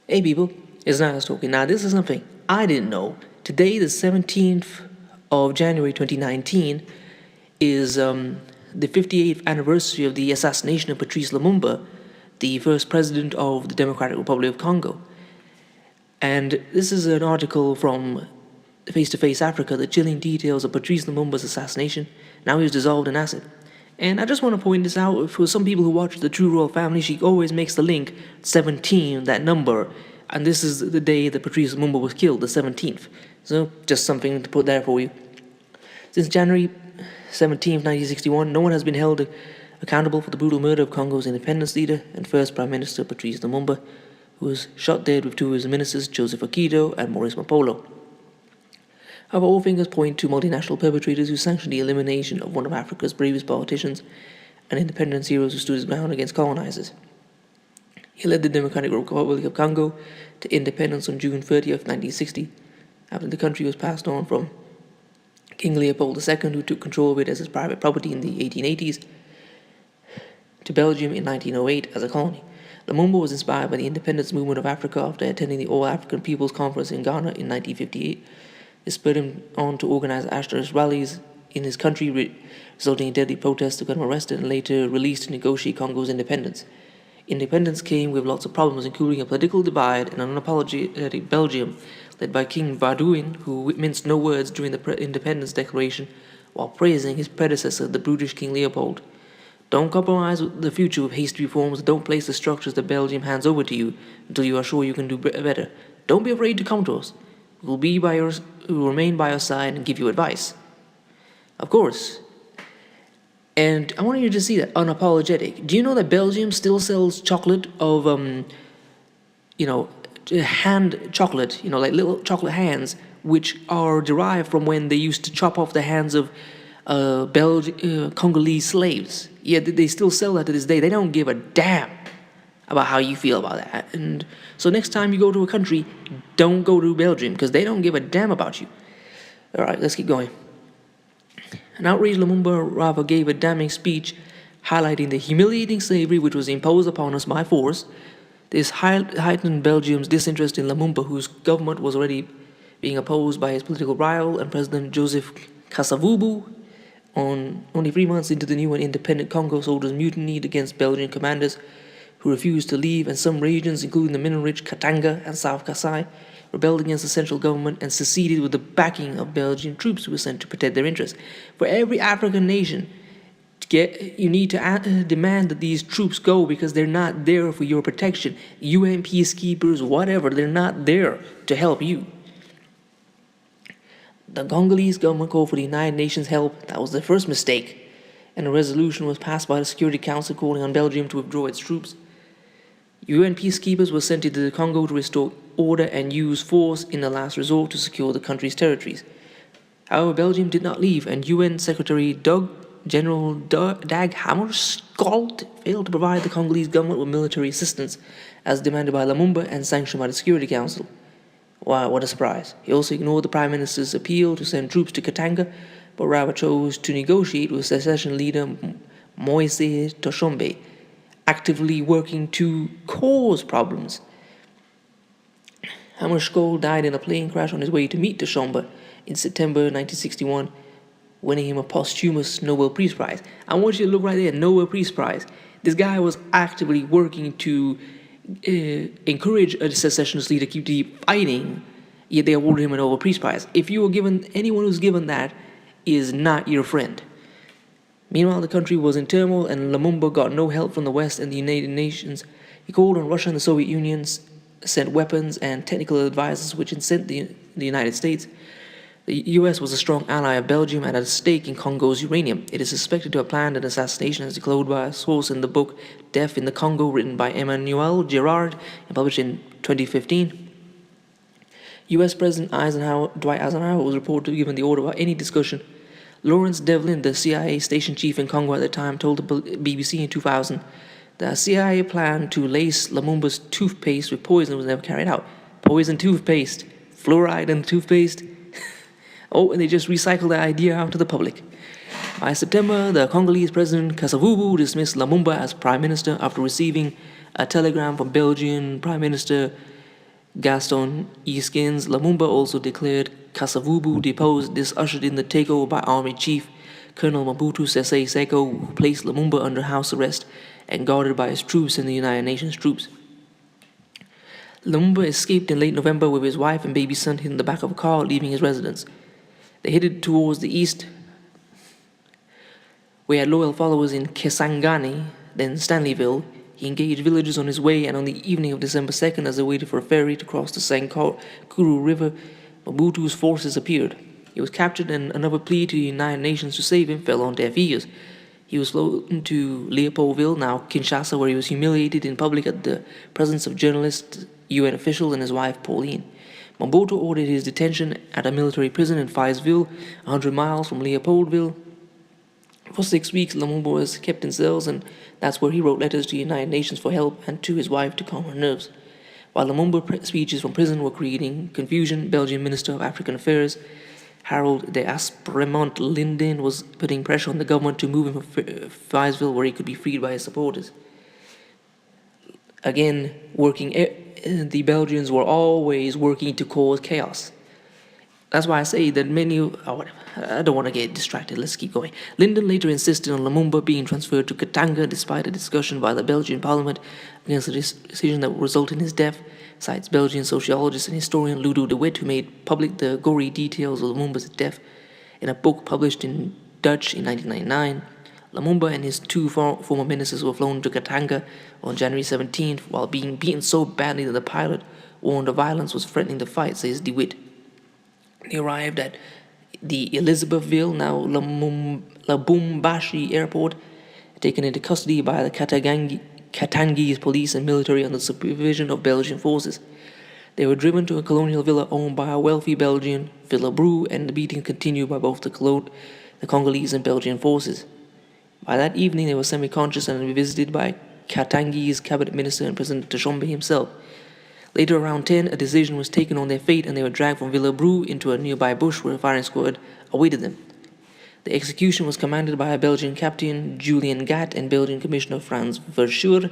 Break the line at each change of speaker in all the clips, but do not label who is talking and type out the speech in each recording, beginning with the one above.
Hey people, it's Niles talking. Now this is something I didn't know. Today, the 17th of January 2019, is the 58th anniversary of the assassination of Patrice Lumumba, the first president of the Democratic Republic of Congo. And this is an article from Face to Face Africa, the chilling details of Patrice Lumumba's assassination. Now he's dissolved in acid. And I just want to point this out for some people who watch the True Royal Family. She always makes the link 17, that number, and this is the day that Patrice Lumumba was killed, the 17th. So just something to put there for you. Since January 17th, 1961, no one has been held accountable for the brutal murder of Congo's independence leader and first Prime Minister Patrice Lumumba, who was shot dead with two of his ministers, Joseph Akito and Maurice Mapolo. However, all fingers point to multinational perpetrators who sanctioned the elimination of one of Africa's bravest politicians and independence heroes who stood his ground against colonizers. He led the Democratic Republic of Congo to independence on June 30th, 1960, after the country was passed on from King Leopold II, who took control of it as his private property in the 1880s, to Belgium in 1908 as a colony. Lumumba was inspired by the independence movement of Africa after attending the All-African People's Conference in Ghana in 1958. This spurred him on to organize asterisk rallies in his country, resulting in deadly protests to get him arrested and later released to negotiate Congo's independence. Independence came with lots of problems, including a political divide and an unapologetic Belgium led by King Baudouin, who minced no words during the Independence Declaration while praising his predecessor, the brutish King Leopold. Don't compromise the future with hasty reforms. Don't place the structures that Belgium hands over to you until you are sure you can do better. Don't be afraid to come to us. We will remain by your side and give you advice. Of course. And I want you to see that, unapologetic. Do you know that Belgium still sells chocolate of, hand chocolate, like little chocolate hands, which are derived from when they used to chop off the hands of Congolese slaves. Yeah, they still sell that to this day. They don't give a damn about how you feel about that. And so next time you go to a country, don't go to Belgium, because they don't give a damn about you. All right, let's keep going. An outraged Lumumba rather gave a damning speech highlighting the humiliating slavery which was imposed upon us by force. This heightened Belgium's disinterest in Lumumba, whose government was already being opposed by his political rival and President Joseph Kasavubu. Only 3 months into the new and independent Congo, soldiers mutinied against Belgian commanders who refused to leave, and some regions, including the mineral-rich Katanga and South Kasai, rebelled against the central government and seceded with the backing of Belgian troops who were sent to protect their interests. For every African nation, you need to demand that these troops go, because they're not there for your protection. UN peacekeepers, whatever, they're not there to help you. The Congolese government called for the United Nations help. That was the first mistake, and a resolution was passed by the Security Council calling on Belgium to withdraw its troops. UN peacekeepers were sent into the Congo to restore order and use force in the last resort to secure the country's territories. However, Belgium did not leave, and UN Secretary General Dag Hammarskjöld failed to provide the Congolese government with military assistance as demanded by Lumumba and sanctioned by the Security Council. Wow, what a surprise. He also ignored the Prime Minister's appeal to send troops to Katanga, but rather chose to negotiate with secession leader Moise Toshombe, actively working to cause problems. Hammarskjöld died in a plane crash on his way to meet Toshombe in September 1961, winning him a posthumous Nobel Peace Prize. I want you to look right there, Nobel Peace Prize. This guy was actively working to encourage a secessionist leader to keep fighting, yet they awarded him a Nobel Peace Prize. If you were given, anyone who's given that is not your friend. Meanwhile, the country was in turmoil, and Lumumba got no help from the West and the United Nations. He called on Russia and the Soviet Union, sent weapons and technical advisors, which incensed the United States. The US was a strong ally of Belgium and had a stake in Congo's uranium. It is suspected to have planned an assassination, as declared by a source in the book Death in the Congo, written by Emmanuel Girard and published in 2015. US President Dwight Eisenhower was reported to have given the order without any discussion. Lawrence Devlin, the CIA station chief in Congo at the time, told the BBC in 2000 that a CIA plan to lace Lumumba's toothpaste with poison was never carried out. Poison toothpaste, fluoride in the toothpaste. Oh, and they just recycled the idea out to the public. By September, the Congolese President Kasavubu dismissed Lumumba as prime minister after receiving a telegram from Belgian Prime Minister Gaston Eskins Lumumba also declared Kasavubu deposed. This ushered in the takeover by Army Chief Colonel Mobutu Sese Seko, who placed Lumumba under house arrest and guarded by his troops and the United Nations troops. Lumumba escaped in late November with his wife and baby son in the back of a car, leaving his residence. They headed towards the east, where he had loyal followers in Kisangani, then Stanleyville. He engaged villagers on his way, and on the evening of December 2nd, as they waited for a ferry to cross the Sankuru River, Mobutu's forces appeared. He was captured, and another plea to the United Nations to save him fell on deaf ears. He was flown to Leopoldville, now Kinshasa, where he was humiliated in public at the presence of journalists, UN officials, and his wife, Pauline. Mobutu ordered his detention at a military prison in Faisville, 100 miles from Leopoldville. For 6 weeks, Lumumba was kept in cells, and that's where he wrote letters to the United Nations for help and to his wife to calm her nerves. While Lumumba's speeches from prison were creating confusion, Belgian Minister of African Affairs Harold de Aspremont Linden was putting pressure on the government to move him from Faisville, where he could be freed by his supporters. Again, the Belgians were always working to cause chaos. That's why I say that I don't want to get distracted, let's keep going. Linden later insisted on Lumumba being transferred to Katanga despite a discussion by the Belgian parliament against a decision that would result in his death, cites Belgian sociologist and historian Ludo de Witt, who made public the gory details of Lumumba's death in a book published in Dutch in 1999. Lumumba and his two former ministers were flown to Katanga on January 17th while being beaten so badly that the pilot warned of violence was threatening the fight, says de Witt. They arrived at the Elizabethville, now Lubumbashi airport, taken into custody by the Katangese police and military under the supervision of Belgian forces. They were driven to a colonial villa owned by a wealthy Belgian, Villa Bru, and the beating continued by both the Congolese and Belgian forces. By that evening, they were semi-conscious and visited by Katangese cabinet minister and President Tshombe himself. Later, around 10, a decision was taken on their fate, and they were dragged from Villa Bru into a nearby bush where a firing squad awaited them. The execution was commanded by a Belgian captain, Julian Gat, and Belgian Commissioner Frans Verschuur,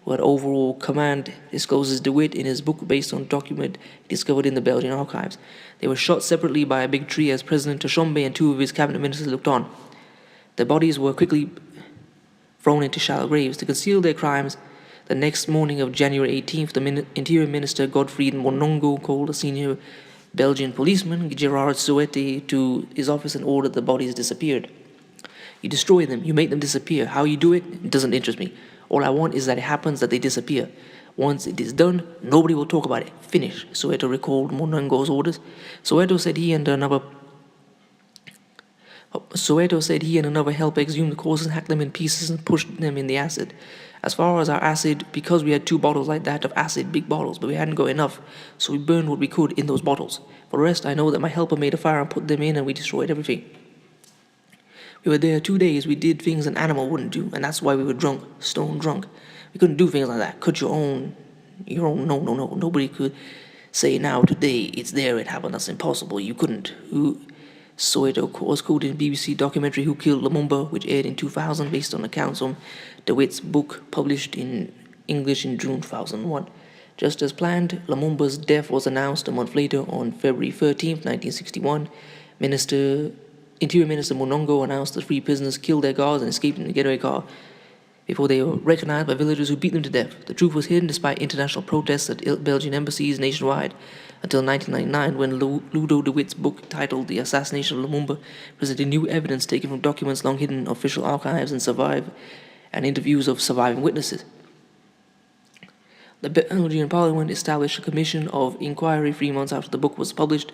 who had overall command, discloses de Witt in his book based on a document discovered in the Belgian archives. They were shot separately by a big tree as President Tshombe and two of his cabinet ministers looked on. Their bodies were quickly thrown into shallow graves. To conceal their crimes, the next morning of January 18th, the Interior Minister Godfried Monongo called a senior Belgian policeman, Gerard Soete, to his office and ordered the bodies disappeared. You destroy them, you make them disappear. How you do it doesn't interest me. All I want is that it happens, that they disappear. Once it is done, nobody will talk about it. Finish, Soweto recalled Monongo's orders. Soweto said he and another helper exhumed the corpses and hacked them in pieces and pushed them in the acid. As far as our acid, because we had 2 bottles like that of acid, big bottles, but we hadn't got enough, so we burned what we could in those bottles. For the rest, I know that my helper made a fire and put them in, and we destroyed everything. We were there 2 days. We did things an animal wouldn't do, and that's why we were drunk, stone drunk. We couldn't do things like that. Cut your own, no. Nobody could say now, today, it's there, it happened, that's impossible. You couldn't. Soweto was quoted in BBC documentary Who Killed Lumumba, which aired in 2000 based on accounts from de Witt's book published in English in June 2001. Just as planned, Lumumba's death was announced a month later on February 13, 1961. Interior Minister Monongo announced that 3 prisoners killed their guards and escaped in a getaway car before they were recognized by villagers who beat them to death. The truth was hidden despite international protests at Belgian embassies nationwide until 1999, when Ludo de Witt's book titled The Assassination of Lumumba presented new evidence taken from documents long hidden in official archives and interviews of surviving witnesses. The Belgian Parliament established a commission of inquiry 3 months after the book was published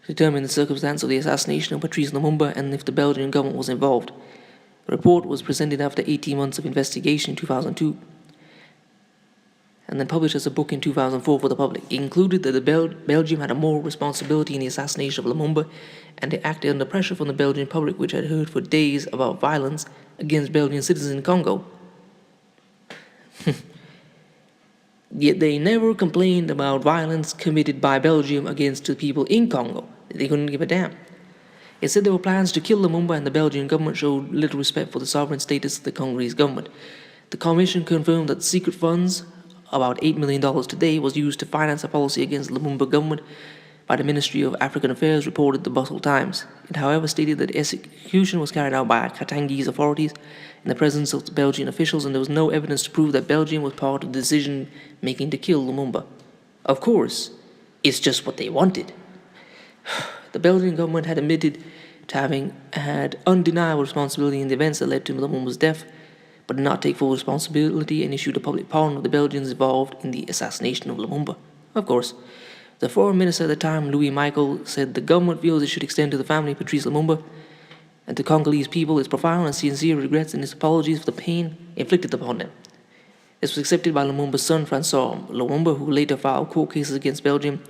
to determine the circumstance of the assassination of Patrice Lumumba and if the Belgian government was involved. The report was presented after 18 months of investigation in 2002 and then published as a book in 2004 for the public. It included that Belgium had a moral responsibility in the assassination of Lumumba, and they acted under pressure from the Belgian public, which had heard for days about violence against Belgian citizens in Congo. Yet they never complained about violence committed by Belgium against the people in Congo. They couldn't give a damn. It said there were plans to kill Lumumba, and the Belgian government showed little respect for the sovereign status of the Congolese government. The commission confirmed that secret funds about $8 million today, was used to finance a policy against the Lumumba government by the Ministry of African Affairs, reported the Brussels Times. It, however, stated that the execution was carried out by Katangese authorities in the presence of Belgian officials, and there was no evidence to prove that Belgium was part of the decision-making to kill Lumumba. Of course, it's just what they wanted. The Belgian government had admitted to having had undeniable responsibility in the events that led to Lumumba's death, but did not take full responsibility and issued a public pardon of the Belgians involved in the assassination of Lumumba. Of course, the foreign minister at the time, Louis Michel, said the government feels it should extend to the family of Patrice Lumumba and to Congolese people its profound and sincere regrets and its apologies for the pain inflicted upon them. This was accepted by Lumumba's son, Francois Lumumba, who later filed court cases against Belgium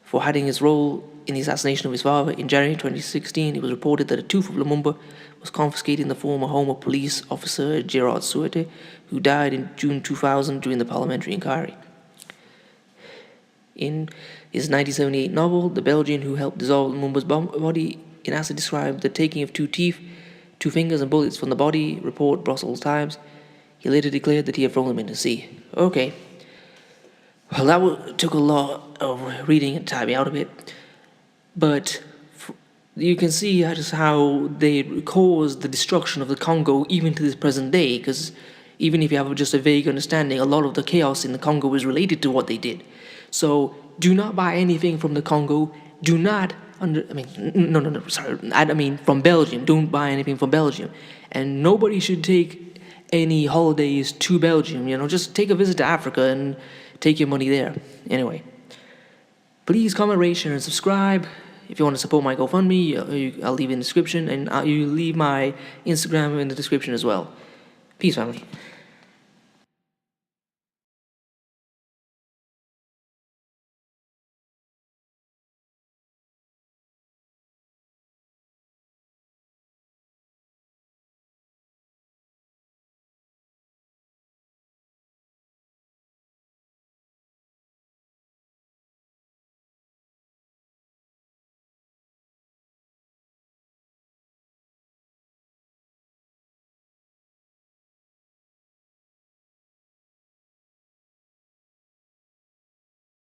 for hiding his role in the assassination of his father. In January 2016, it was reported that a tooth of Lumumba was confiscated in the former home of police officer Gerard Suete, who died in June 2000 during the parliamentary inquiry. In his 1978 novel, The Belgian Who Helped Dissolve Lumumba's Body, Inassa described the taking of 2 teeth, 2 fingers and bullets from the body, report Brussels Times. He later declared that he had thrown them in the sea. Okay. Well, that took a lot of reading and time out of it. But you can see just how they caused the destruction of the Congo even to this present day, because even if you have just a vague understanding, a lot of the chaos in the Congo is related to what they did. So do not buy anything from the Congo. Do not, from Belgium. Don't buy anything from Belgium. And nobody should take any holidays to Belgium. Just take a visit to Africa and take your money there. Anyway, please comment, rate, share, and subscribe. If you want to support my GoFundMe, I'll leave it in the description, and you leave my Instagram in the description as well. Peace, family.